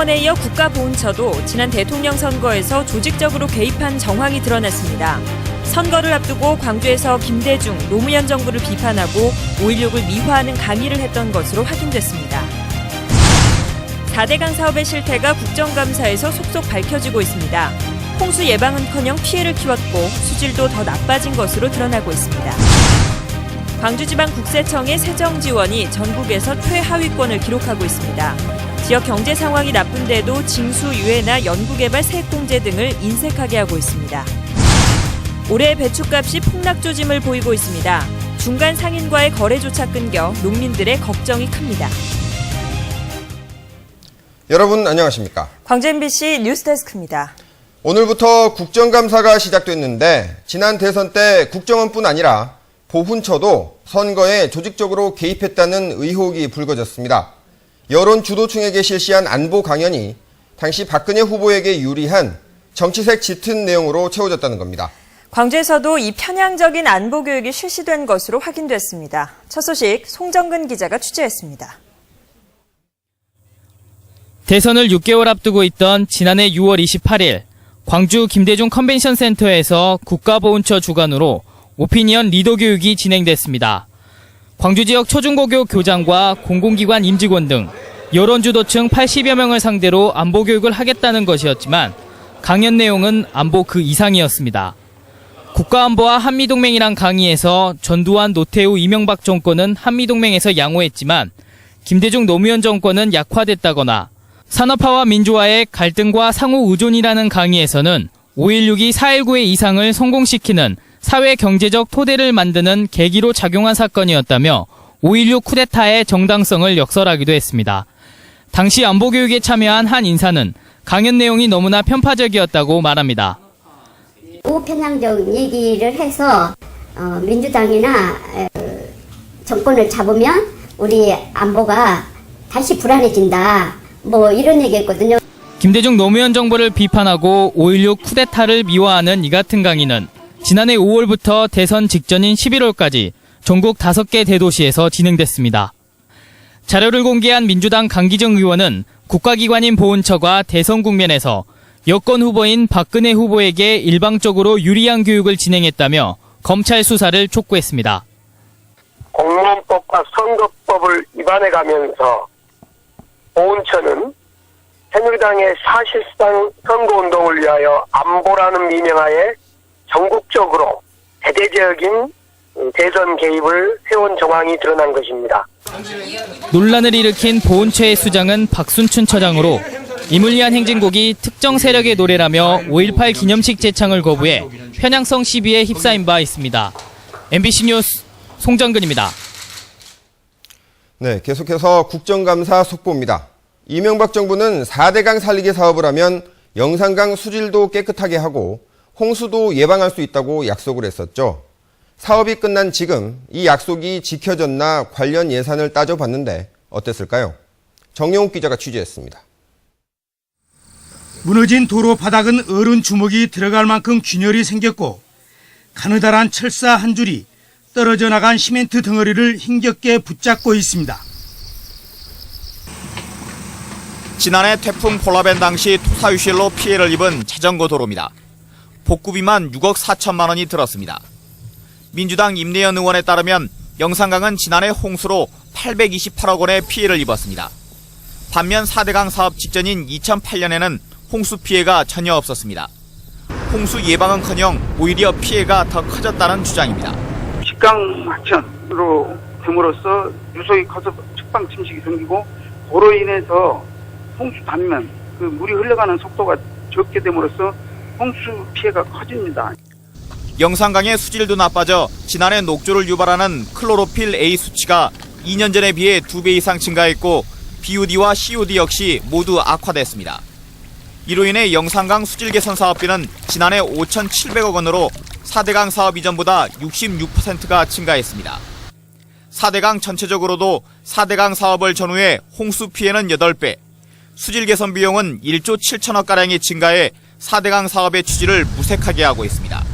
공무원에 이어 국가보훈처도 지난 대통령 선거에서 조직적으로 개입한 정황이 드러났습니다. 선거를 앞두고 광주에서 김대중, 노무현 정부를 비판하고 5.16을 미화하는 강의를 했던 것으로 확인됐습니다. 4대강 사업의 실태가 국정감사에서 속속 밝혀지고 있습니다. 홍수 예방은커녕 피해를 키웠고 수질도 더 나빠진 것으로 드러나고 있습니다. 광주지방국세청의 세정지원이 전국에서 최하위권을 기록하고 있습니다. 지역 경제 상황이 나쁜데도 징수 유예나 연구개발 세액공제 등을 인색하게 하고 있습니다. 올해 배추값이 폭락 조짐을 보이고 있습니다. 중간 상인과의 거래조차 끊겨 농민들의 걱정이 큽니다. 여러분 안녕하십니까? 광주 MBC 뉴스데스크입니다. 오늘부터 국정감사가 시작됐는데 지난 대선 때 국정원뿐 아니라 보훈처도 선거에 조직적으로 개입했다는 의혹이 불거졌습니다. 여론 주도층에게 실시한 안보 강연이 당시 박근혜 후보에게 유리한 정치색 짙은 내용으로 채워졌다는 겁니다. 광주에서도 이 편향적인 안보 교육이 실시된 것으로 확인됐습니다. 첫 소식 송정근 기자가 취재했습니다. 대선을 6개월 앞두고 있던 지난해 6월 28일 광주 김대중 컨벤션 센터에서 국가보훈처 주관으로 오피니언 리더 교육이 진행됐습니다. 광주 지역 초중고교 교장과 공공기관 임직원 등 여론주도층 80여 명을 상대로 안보 교육을 하겠다는 것이었지만 강연 내용은 안보 그 이상이었습니다. 국가안보와 한미동맹이란 강의에서 전두환, 노태우, 이명박 정권은 한미동맹에서 양호했지만 김대중, 노무현 정권은 약화됐다거나 산업화와 민주화의 갈등과 상호 의존이라는 강의에서는 5.16이 4.19의 이상을 성공시키는 사회 경제적 토대를 만드는 계기로 작용한 사건이었다며 5.16 쿠데타의 정당성을 역설하기도 했습니다. 당시 안보교육에 참여한 한 인사는 강연 내용이 너무나 편파적이었다고 말합니다. 우편향적 얘기를 해서 민주당이나 정권을 잡으면 우리 안보가 다시 불안해진다. 뭐 이런 얘기했거든요. 김대중 노무현 정부를 비판하고 5.16 쿠데타를 미화하는 이 같은 강의는 지난해 5월부터 대선 직전인 11월까지 전국 5개 대도시에서 진행됐습니다. 자료를 공개한 민주당 강기정 의원은 국가기관인 보훈처가 대선 국면에서 여권 후보인 박근혜 후보에게 일방적으로 유리한 교육을 진행했다며 검찰 수사를 촉구했습니다. 공무원법과 선거법을 위반해가면서 보훈처는 새누리당의 사실상 선거운동을 위하여 안보라는 미명하에 전국적으로 대대적인 대선 개입을 해온 정황이 드러난 것입니다. 논란을 일으킨 보훈처의 수장은 박순춘 처장으로 이물리한 행진곡이 특정 세력의 노래라며 5.18 기념식 제창을 거부해 편향성 시비에 휩싸인 바 있습니다. MBC 뉴스 송정근입니다. 네, 계속해서 국정감사 속보입니다. 이명박 정부는 4대강 살리기 사업을 하면 영산강 수질도 깨끗하게 하고 홍수도 예방할 수 있다고 약속을 했었죠. 사업이 끝난 지금 이 약속이 지켜졌나 관련 예산을 따져봤는데 어땠을까요? 정용욱 기자가 취재했습니다. 무너진 도로 바닥은 어른 주먹이 들어갈 만큼 균열이 생겼고 가느다란 철사 한 줄이 떨어져 나간 시멘트 덩어리를 힘겹게 붙잡고 있습니다. 지난해 태풍 폴라벤 당시 토사 유실로 피해를 입은 자전거 도로입니다. 복구비만 6억 4천만 원이 들었습니다. 민주당 임내연 의원에 따르면 영산강은 지난해 홍수로 828억 원의 피해를 입었습니다. 반면 4대강 사업 직전인 2008년에는 홍수 피해가 전혀 없었습니다. 홍수 예방은커녕 오히려 피해가 더 커졌다는 주장입니다. 직강 하천으로 됨으로써 유속이 커서 측방 침식이 생기고 도로 인해서 홍수 단면 그 물이 흘러가는 속도가 적게 됨으로써 홍수 피해가 커집니다. 영산강의 수질도 나빠져 지난해 녹조를 유발하는 클로로필 A 수치가 2년 전에 비해 2배 이상 증가했고 BOD와 COD 역시 모두 악화됐습니다. 이로 인해 영산강 수질 개선 사업비는 지난해 5,700억 원으로 4대강 사업 이전보다 66%가 증가했습니다. 4대강 전체적으로도 4대강 사업을 전후해 홍수 피해는 8배, 수질 개선 비용은 1조 7천억가량이 증가해 4대강 사업의 취지를 무색하게 하고 있습니다.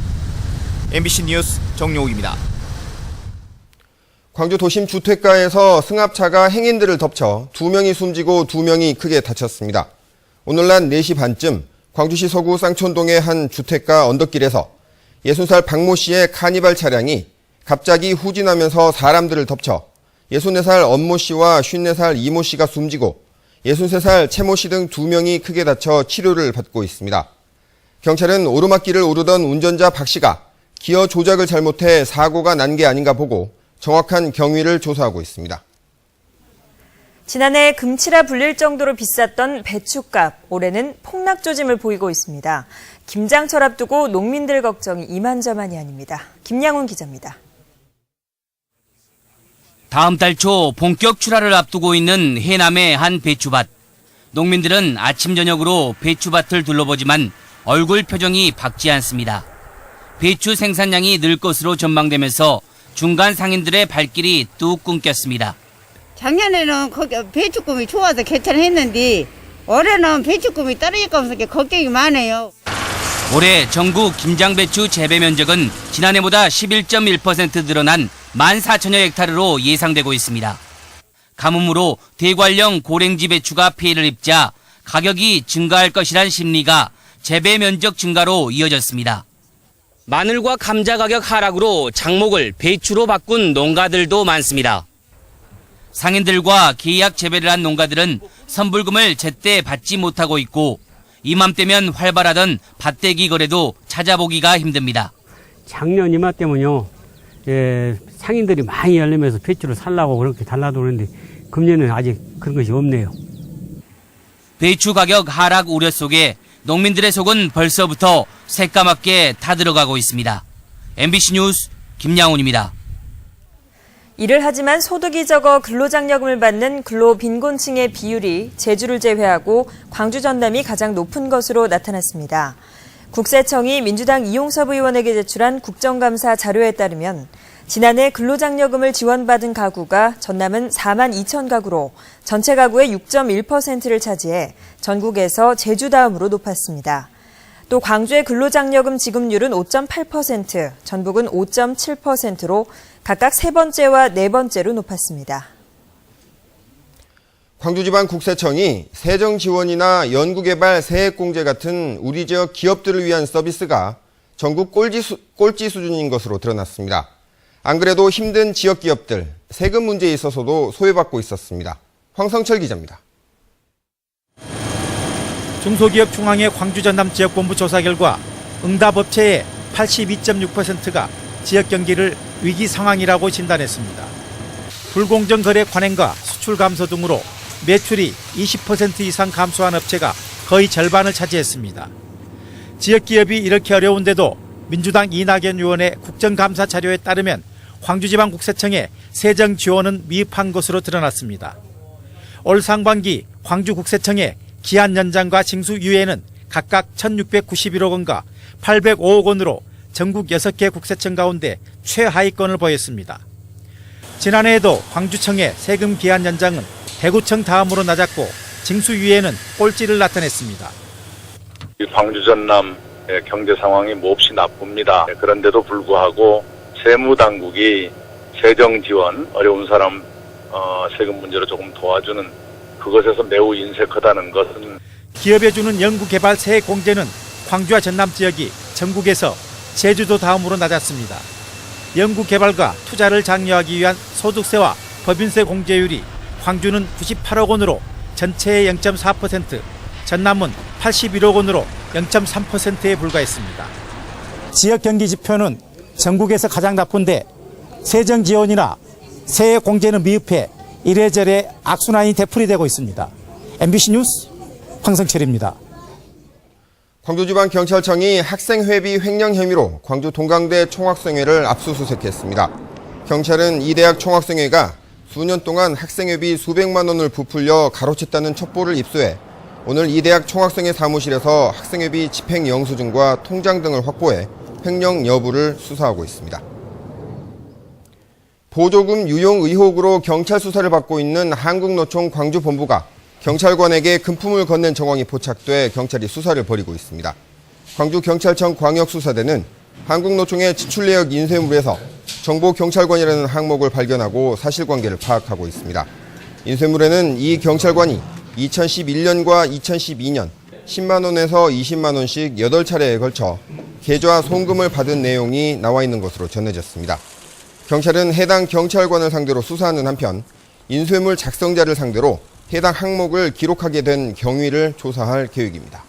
MBC 뉴스 정용욱입니다. 광주 도심 주택가에서 승합차가 행인들을 덮쳐 2명이 숨지고 2명이 크게 다쳤습니다. 오늘 낮 4시 반쯤 광주시 서구 쌍촌동의 한 주택가 언덕길에서 60살 박모 씨의 카니발 차량이 갑자기 후진하면서 사람들을 덮쳐 64살 엄모 씨와 54살 이모 씨가 숨지고 63살 채모 씨 등 2명이 크게 다쳐 치료를 받고 있습니다. 경찰은 오르막길을 오르던 운전자 박 씨가 기어 조작을 잘못해 사고가 난 게 아닌가 보고 정확한 경위를 조사하고 있습니다. 지난해 금치라 불릴 정도로 비쌌던 배춧값, 올해는 폭락 조짐을 보이고 있습니다. 김장철 앞두고 농민들 걱정이 이만저만이 아닙니다. 김양훈 기자입니다. 다음 달 초 본격 출하를 앞두고 있는 해남의 한 배추밭. 농민들은 아침 저녁으로 배추밭을 둘러보지만 얼굴 표정이 밝지 않습니다. 배추 생산량이 늘 것으로 전망되면서 중간 상인들의 발길이 뚝 끊겼습니다. 작년에는 배추꿈이 좋아서 괜찮았는데 올해는 배추꿈이 떨어질까 봐서 걱정이 많아요. 올해 전국 김장배추 재배 면적은 지난해보다 11.1% 늘어난 14,000여 헥타르로 예상되고 있습니다. 가뭄으로 대관령 고랭지 배추가 피해를 입자 가격이 증가할 것이란 심리가 재배 면적 증가로 이어졌습니다. 마늘과 감자 가격 하락으로 장목을 배추로 바꾼 농가들도 많습니다. 상인들과 계약 재배를 한 농가들은 선불금을 제때 받지 못하고 있고 이맘때면 활발하던 밭대기 거래도 찾아보기가 힘듭니다. 작년 이맘때면요, 상인들이 많이 열리면서 배추를 살라고 그렇게 달라도 그러는데 금년에는 아직 그런 것이 없네요. 배추 가격 하락 우려 속에 농민들의 속은 벌써부터 새까맣게 타들어가고 있습니다. MBC 뉴스 김양훈입니다. 일을 하지만 소득이 적어 근로장려금을 받는 근로빈곤층의 비율이 제주를 제외하고 광주 전남이 가장 높은 것으로 나타났습니다. 국세청이 민주당 이용섭 의원에게 제출한 국정감사 자료에 따르면 지난해 근로장려금을 지원받은 가구가 전남은 4만 2천 가구로 전체 가구의 6.1%를 차지해 전국에서 제주 다음으로 높았습니다. 또 광주의 근로장려금 지급률은 5.8%, 전북은 5.7%로 각각 세 번째와 네 번째로 높았습니다. 광주지방국세청이 세정지원이나 연구개발 세액공제 같은 우리 지역 기업들을 위한 서비스가 전국 꼴찌 수준인 것으로 드러났습니다. 안 그래도 힘든 지역 기업들, 세금 문제에 있어서도 소외받고 있었습니다. 황성철 기자입니다. 중소기업중앙회 광주 전남 지역본부 조사 결과 응답업체의 82.6%가 지역 경기를 위기 상황이라고 진단했습니다. 불공정 거래 관행과 수출 감소 등으로 매출이 20% 이상 감소한 업체가 거의 절반을 차지했습니다. 지역 기업이 이렇게 어려운데도 민주당 이낙연 의원의 국정감사 자료에 따르면 광주지방국세청의 세정 지원은 미흡한 것으로 드러났습니다. 올 상반기 광주국세청의 기한 연장과 징수 유예는 각각 1,691억 원과 805억 원으로 전국 6개 국세청 가운데 최하위권을 보였습니다. 지난해에도 광주청의 세금 기한 연장은 대구청 다음으로 낮았고 징수 유예는 꼴찌를 나타냈습니다. 광주 전남의 경제 상황이 몹시 나쁩니다. 그런데도 불구하고 세무당국이 세정 지원, 어려운 사람 세금 문제로 조금 도와주는 그것에서 매우 인색하다는 것은 기업에 주는 연구개발 세액 공제는 광주와 전남 지역이 전국에서 제주도 다음으로 낮았습니다. 연구개발과 투자를 장려하기 위한 소득세와 법인세 공제율이 광주는 98억 원으로 전체의 0.4%, 전남은 81억 원으로 0.3%에 불과했습니다. 지역 경기 지표는 전국에서 가장 나쁜데 세정 지원이나 세액 공제는 미흡해 이래저래 악순환이 되풀이되고 있습니다. MBC 뉴스 황성철입니다. 광주지방경찰청이 학생회비 횡령 혐의로 광주 동강대 총학생회를 압수수색했습니다. 경찰은 이 대학 총학생회가 수년 동안 학생회비 수백만 원을 부풀려 가로챘다는 첩보를 입수해 오늘 이 대학 총학생회 사무실에서 학생회비 집행 영수증과 통장 등을 확보해 횡령 여부를 수사하고 있습니다. 보조금 유용 의혹으로 경찰 수사를 받고 있는 한국노총 광주본부가 경찰관에게 금품을 건넨 정황이 포착돼 경찰이 수사를 벌이고 있습니다. 광주경찰청 광역수사대는 한국노총의 지출내역 인쇄물에서 정보경찰관이라는 항목을 발견하고 사실관계를 파악하고 있습니다. 인쇄물에는 이 경찰관이 2011년과 2012년 10만 원에서 20만 원씩 8차례에 걸쳐 계좌 송금을 받은 내용이 나와 있는 것으로 전해졌습니다. 경찰은 해당 경찰관을 상대로 수사하는 한편 인쇄물 작성자를 상대로 해당 항목을 기록하게 된 경위를 조사할 계획입니다.